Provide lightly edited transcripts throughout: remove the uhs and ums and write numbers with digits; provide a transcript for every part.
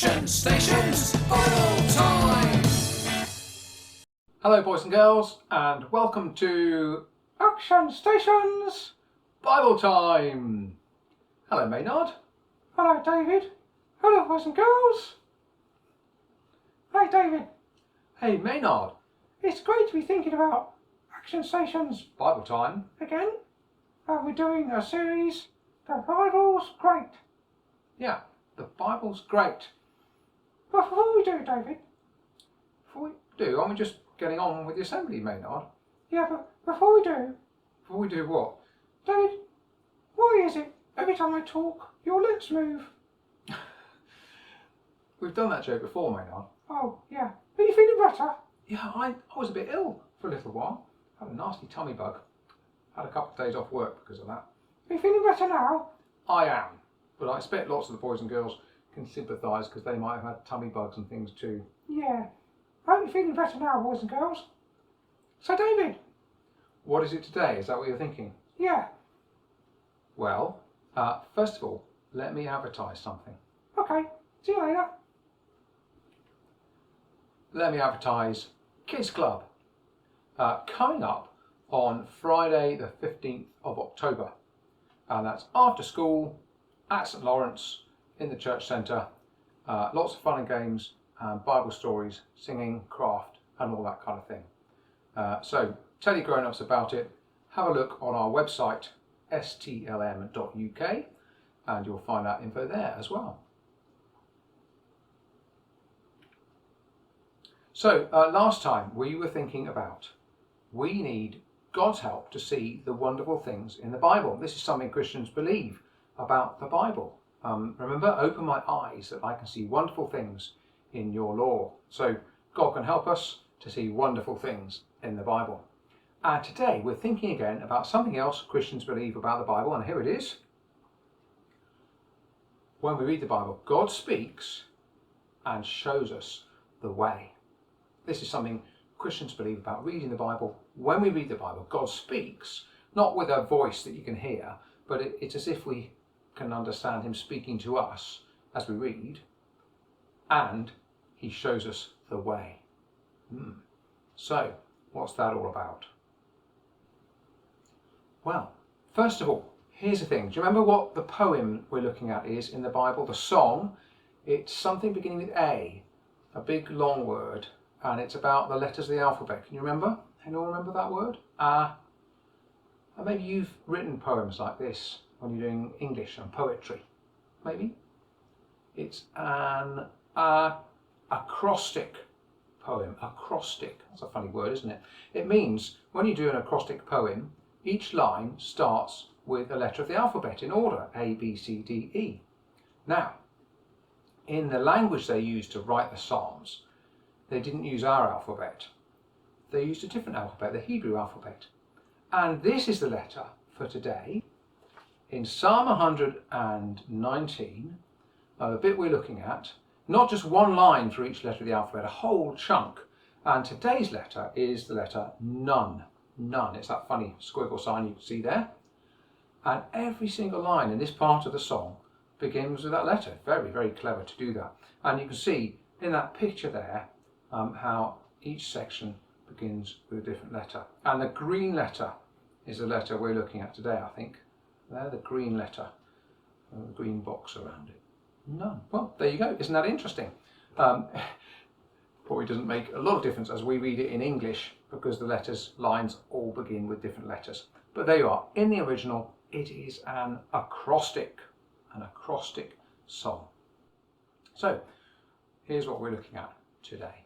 Action Stations Bible Time! Hello boys and girls, and welcome to Action Stations Bible Time! Hello Maynard. Hello David. Hello boys and girls. Hey David. Hey Maynard. It's great to be thinking about Action Stations Bible Time. again. We're doing a series, The Bible's Great. Yeah, the Bible's great. But before we do, David. Before we do, aren't we just getting on with the assembly, Maynard? Yeah, but before we do, Before we do what? David, why is it every time I talk, your lips move? We've done that joke before, Maynard. Oh, yeah. Are you feeling better? Yeah, I was a bit ill for a little while. Had a nasty tummy bug. Had a couple of days off work because of that. Are you feeling better now? I am, but I expect lots of the boys and girls can sympathise because they might have had tummy bugs and things too. Yeah. I hope you're feeling better now, boys and girls. So, David. What is it today? Is that what you're thinking? Yeah. Well, first of all, let me advertise something. Okay. See you later. Let me advertise Kids Club. Coming up on Friday the 15th of October. And that's after school at St Lawrence in the church centre. Lots of fun and games, Bible stories, singing, craft and all that kind of thing. So tell your grown-ups about it. Have a look on our website stlm.uk and you'll find that info there as well. So last time we were thinking about we need God's help to see the wonderful things in the Bible. This is something Christians believe about the Bible. Remember, open my eyes that I can see wonderful things in your law. So God can help us to see wonderful things in the Bible. And today we're thinking again about something else Christians believe about the Bible, and here it is. When we read the Bible, God speaks and shows us the way. This is something Christians believe about reading the Bible. When we read the Bible, God speaks, not with a voice that you can hear, but it's as if we can understand him speaking to us as we read, and he shows us the way. So, what's that all about? Well, first of all, here's the thing. Do you remember what the poem we're looking at is in the Bible? The song, it's something beginning with A big long word, and it's about the letters of the alphabet. Can you remember? Anyone remember that word? And maybe you've written poems like this when you're doing English and poetry. Maybe? It's an acrostic poem. Acrostic. That's a funny word, isn't it? It means when you do an acrostic poem, each line starts with a letter of the alphabet in order. A, B, C, D, E. Now, in the language they used to write the Psalms, they didn't use our alphabet. They used a different alphabet, the Hebrew alphabet. And this is the letter for today. In Psalm 119, the bit we're looking at, not just one line for each letter of the alphabet, a whole chunk. And today's letter is the letter Nun. Nun. It's that funny squiggle sign you can see there. And every single line in this part of the song begins with that letter. Very, very clever to do that. And you can see in that picture there how each section begins with a different letter. And the green letter is the letter we're looking at today, I think. There, the green letter, the green box around it. None. Well, there you go. Isn't that interesting? Probably doesn't make a lot of difference as we read it in English because the lines all begin with different letters. But there you are. In the original, it is an acrostic song. So, here's what we're looking at today.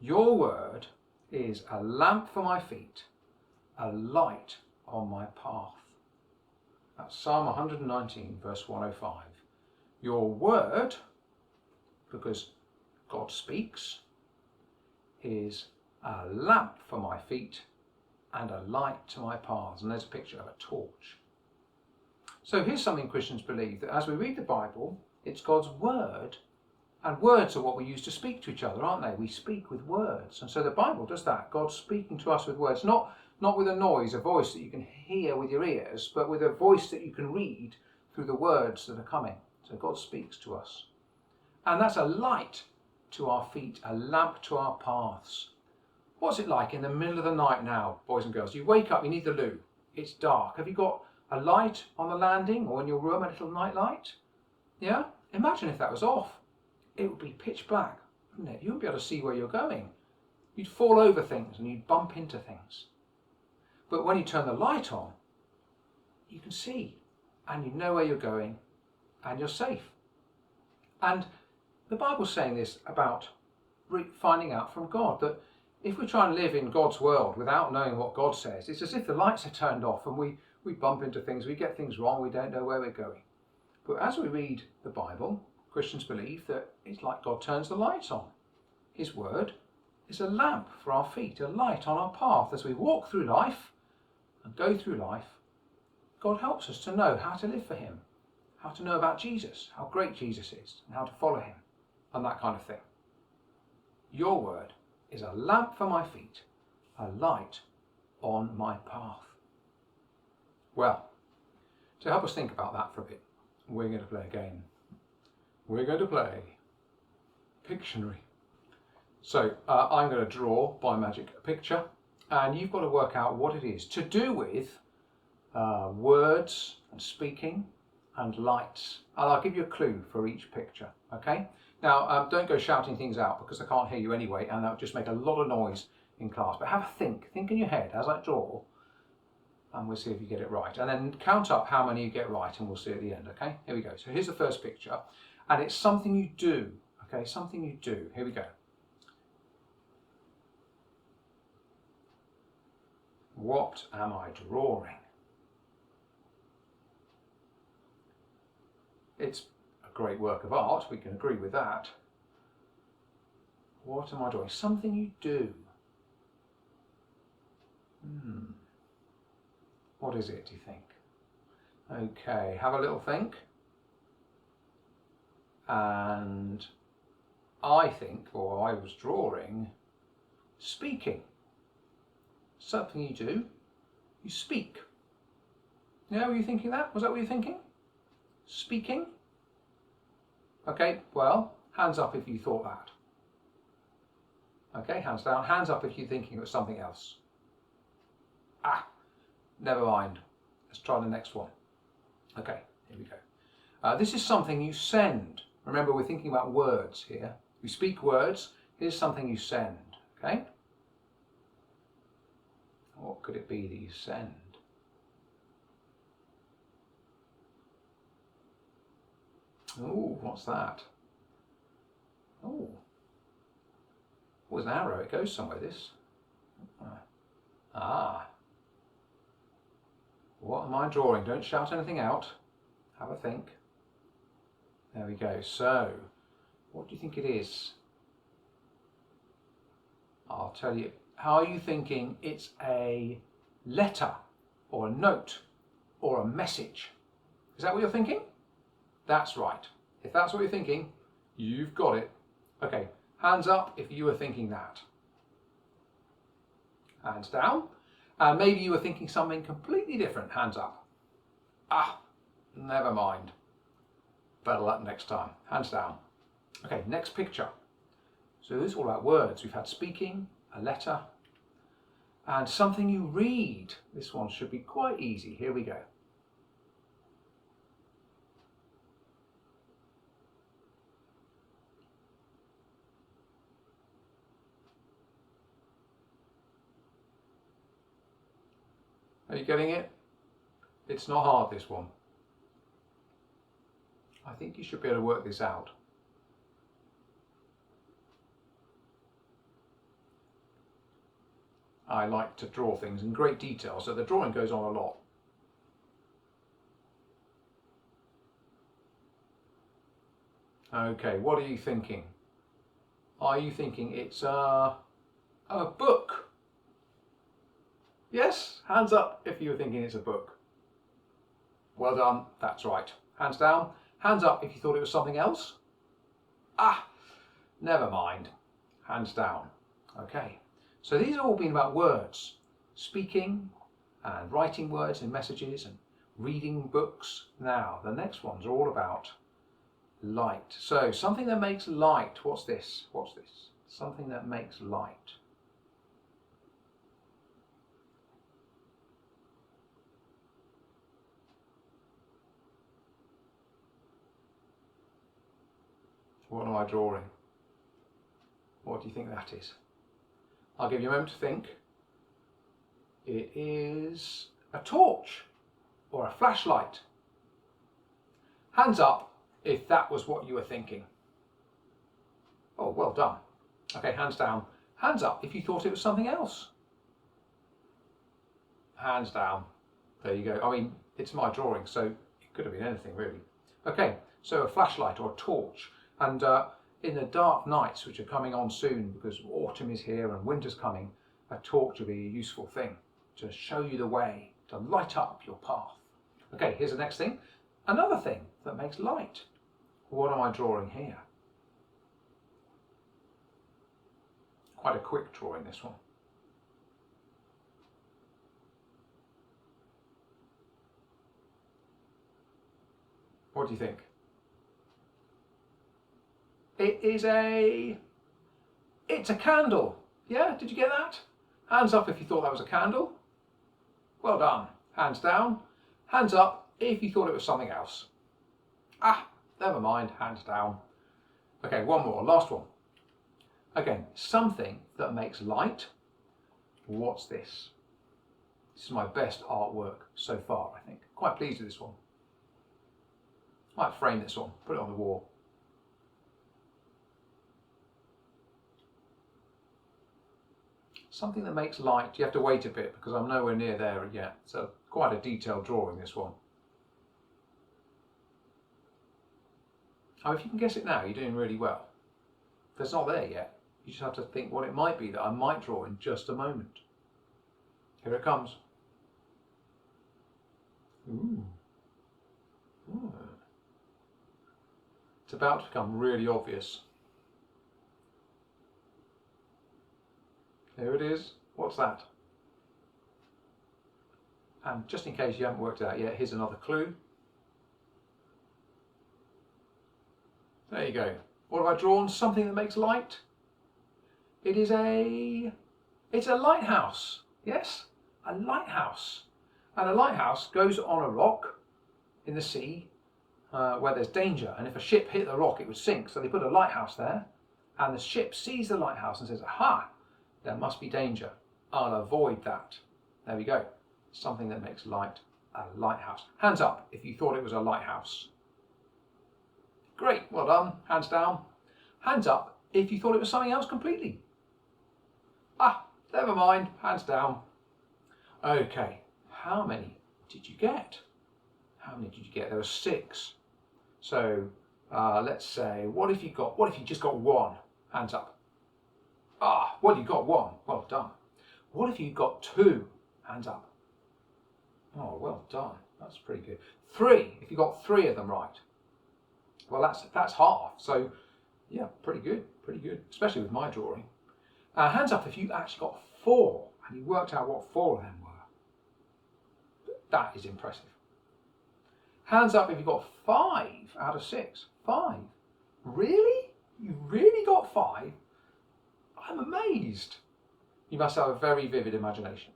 Your word is a lamp for my feet, a light on my path. That's Psalm 119, verse 105. Your word, because God speaks, is a lamp for my feet and a light to my paths. And there's a picture of a torch. So here's something Christians believe, that as we read the Bible, it's God's word. And words are what we use to speak to each other, aren't they? We speak with words. And so the Bible does that. God's speaking to us with words, not with a noise, a voice that you can hear with your ears, but with a voice that you can read through the words that are coming. So God speaks to us. And that's a light to our feet, a lamp to our paths. What's it like in the middle of the night now, boys and girls? You wake up, you need the loo. It's dark. Have you got a light on the landing or in your room, a little night light? Yeah? Imagine if that was off. It would be pitch black, wouldn't it? You wouldn't be able to see where you're going. You'd fall over things and you'd bump into things. But when you turn the light on, you can see and you know where you're going and you're safe. And the Bible's saying this about finding out from God, that if we try and live in God's world without knowing what God says, it's as if the lights are turned off and we bump into things, we get things wrong, we don't know where we're going. But as we read the Bible, Christians believe that it's like God turns the lights on. His word is a lamp for our feet, a light on our path. As we walk through life and go through life, God helps us to know how to live for him, how to know about Jesus, how great Jesus is, and how to follow him, and that kind of thing. Your word is a lamp for my feet, a light on my path. Well, to help us think about that for a bit, we're going to play a game. We're going to play Pictionary. So I'm going to draw by magic a picture, and you've got to work out what it is to do with words and speaking and lights. And I'll give you a clue for each picture, okay? Now, don't go shouting things out because I can't hear you anyway, and that would just make a lot of noise in class. But have a think in your head as I draw, and we'll see if you get it right. And then count up how many you get right, and we'll see at the end, okay? Here we go. So here's the first picture, and it's something you do, okay? Something you do. Here we go. What am I drawing? It's a great work of art, we can agree with that. What am I drawing? Something you do. What is it, do you think? Okay, have a little think. And I think, or I was drawing, speaking. Something you do, you speak. Yeah, were you thinking that? Was that what you were thinking? Speaking? Okay, well, hands up if you thought that. Okay, hands down. Hands up if you're thinking it was something else. Never mind. Let's try the next one. Okay, here we go. This is something you send. Remember, we're thinking about words here. We speak words. Here's something you send, okay? What could it be that you send? Oh, what's that? Oh, was an arrow. It goes somewhere, this. What am I drawing? Don't shout anything out. Have a think. There we go. So, what do you think it is? I'll tell you. How are you thinking? It's a letter or a note or a message. Is that what you're thinking? That's right. If that's what you're thinking, you've got it. Okay, hands up if you were thinking that. Hands down. And maybe you were thinking something completely different. Hands up. Never mind. Better luck next time. Hands down. Okay, next picture. So this is all about words. We've had speaking, a letter, and something you read. This one should be quite easy. Here we go. Are you getting it? It's not hard, this one. I think you should be able to work this out. I like to draw things in great detail, so the drawing goes on a lot. Okay, what are you thinking? Are you thinking it's a book? Yes, hands up if you were thinking it's a book. Well done, that's right. Hands down. Hands up if you thought it was something else. Never mind. Hands down. Okay, so these have all been about words. Speaking and writing words in messages and reading books. Now, the next ones are all about light. So something that makes light. What's this? What's this? Something that makes light. What am I drawing? What do you think that is? I'll give you a moment to think. It is a torch or a flashlight. Hands up if that was what you were thinking. Oh, well done. Okay, hands down. Hands up if you thought it was something else. Hands down. There you go. I mean, it's my drawing, so it could have been anything really. Okay, so a flashlight or a torch. And in the dark nights, which are coming on soon because autumn is here and winter's coming, a torch would be a useful thing to show you the way, to light up your path. Okay, here's the next thing. Another thing that makes light. What am I drawing here? Quite a quick drawing, this one. What do you think? It's a candle. Yeah, did you get that? Hands up if you thought that was a candle. Well done. Hands down. Hands up if you thought it was something else. Ah, never mind. Hands down. Okay, one more. Last one. Again, something that makes light. What's this? This is my best artwork so far, I think. Quite pleased with this one. Might frame this one, put it on the wall. Something that makes light. You have to wait a bit because I'm nowhere near there yet. So quite a detailed drawing, this one. Oh, if you can guess it now, you're doing really well. If it's not there yet, you just have to think what it might be that I might draw in just a moment. Here it comes. Ooh. Ooh. It's about to become really obvious. Here it is. What's that? And just in case you haven't worked it out yet, here's another clue. There you go. What have I drawn? Something that makes light. It's a lighthouse. Yes, a lighthouse. And a lighthouse goes on a rock in the sea where there's danger. And if a ship hit the rock, it would sink. So they put a lighthouse there. And the ship sees the lighthouse and says, aha, there must be danger. I'll avoid that. There we go. Something that makes light, a lighthouse. Hands up if you thought it was a lighthouse. Great, well done. Hands down. Hands up if you thought it was something else completely. Ah, never mind. Hands down. Okay, how many did you get? How many did you get? There were 6. So let's say, what if you just got 1? Hands up. Ah, well, you got 1. Well done. What if you got 2? Hands up. Oh, well done. That's pretty good. 3, if you got 3 of them right. Well, that's half. So, yeah, pretty good, especially with my drawing. Hands up if you actually got 4 and you worked out what 4 of them were. That is impressive. Hands up if you got 5 out of 6. 5. Really? You really got 5? I'm amazed. You must have a very vivid imagination.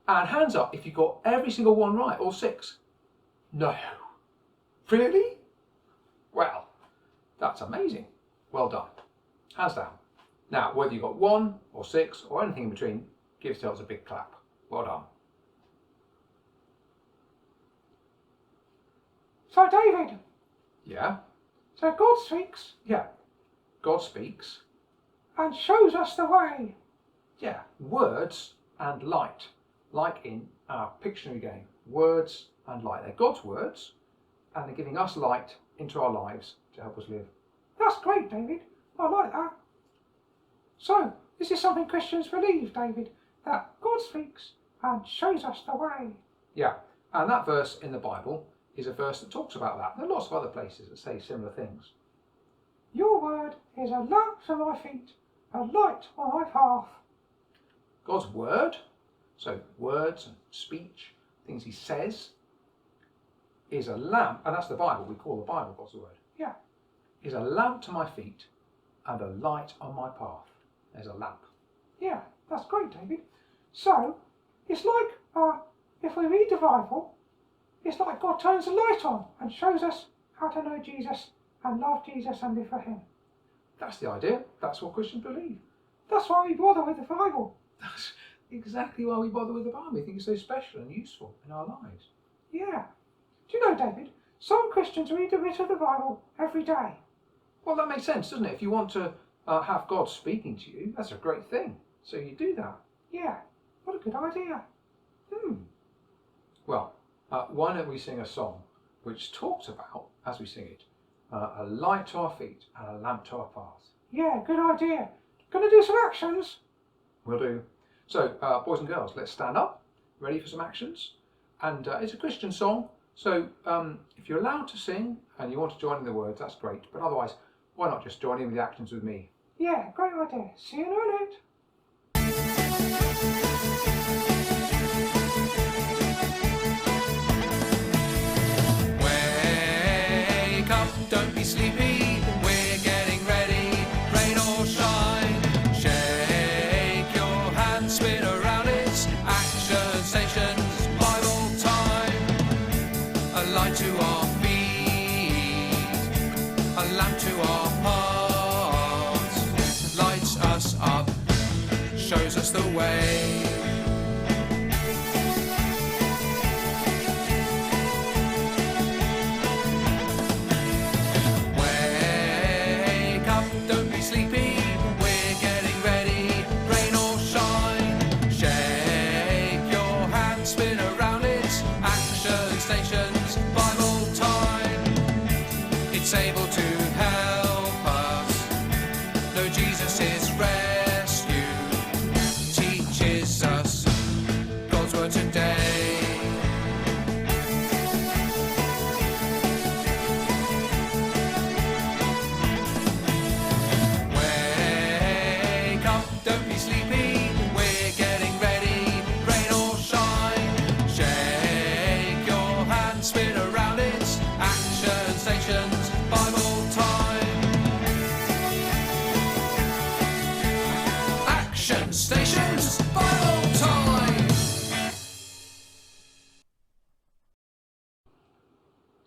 And hands up if you got every single one right, all 6. No. Really? Well, that's amazing. Well done. Hands down. Now, whether you got 1 or 6 or anything in between, give yourselves a big clap. Well done. So, David. Yeah? So God speaks. Yeah. God speaks. And shows us the way. Yeah. Words and light. Like in our Pictionary game. Words and light. They're God's words, and they're giving us light into our lives to help us live. That's great, David. I like that. So, this is something Christians believe, David, that God speaks and shows us the way. Yeah, and that verse in the Bible is a verse that talks about that. There are lots of other places that say similar things. Your word is a lamp for my feet, a light on my path. God's word, so words and speech, things he says, is a lamp, and that's the Bible. We call the Bible God's word. Yeah. is a lamp to my feet and a light on my path. There's a lamp. Yeah, that's great, David. So, it's like, if we read the Bible, it's like God turns the light on and shows us how to know Jesus and love Jesus and live for him. That's the idea. That's what Christians believe. That's why we bother with the Bible. That's exactly why we bother with the Bible. We think it's so special and useful in our lives. Yeah. Do you know, David, some Christians read a bit of the Bible every day. Well, that makes sense, doesn't it? If you want to have God speaking to you, that's a great thing. So you do that. Yeah, what a good idea. Well, why don't we sing a song which talks about, as we sing it, a light to our feet and a lamp to our path. Yeah, good idea. Gonna do some actions? Will do. So, boys and girls, let's stand up. Ready for some actions? And it's a Christian song, so if you're allowed to sing and you want to join in the words, that's great. But otherwise, why not just join in with the actions with me? Yeah, great idea. See you in a minute. Wake up, don't be sleepy. We're getting ready, rain or shine. Shake your hand, spin around it. Action stations, Bible time. A light to our feet, a lamp to our paths. Lights us up, shows us the way. Able to help us know Jesus is rescue, teaches us God's word today. Wake up, don't be sleepy, we're getting ready, rain or shine. Shake your hand, spin around it, action stations, Bible time. Action stations, Bible time.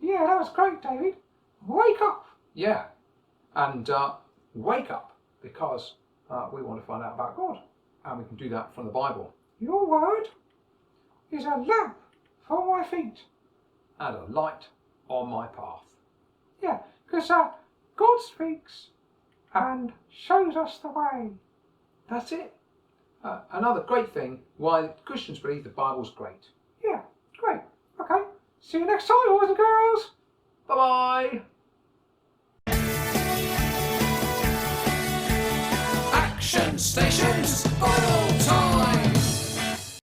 Yeah, that was great, David. Wake up. Yeah, and wake up, because we want to find out about God, and we can do that from the Bible. Your word is a lamp for my feet. And a light on my path. Yeah, because God speaks and shows us the way. That's it. Another great thing why Christians believe the Bible's great. Yeah, great. Okay, see you next time, boys and girls. Bye-bye. Action stations, Bible time.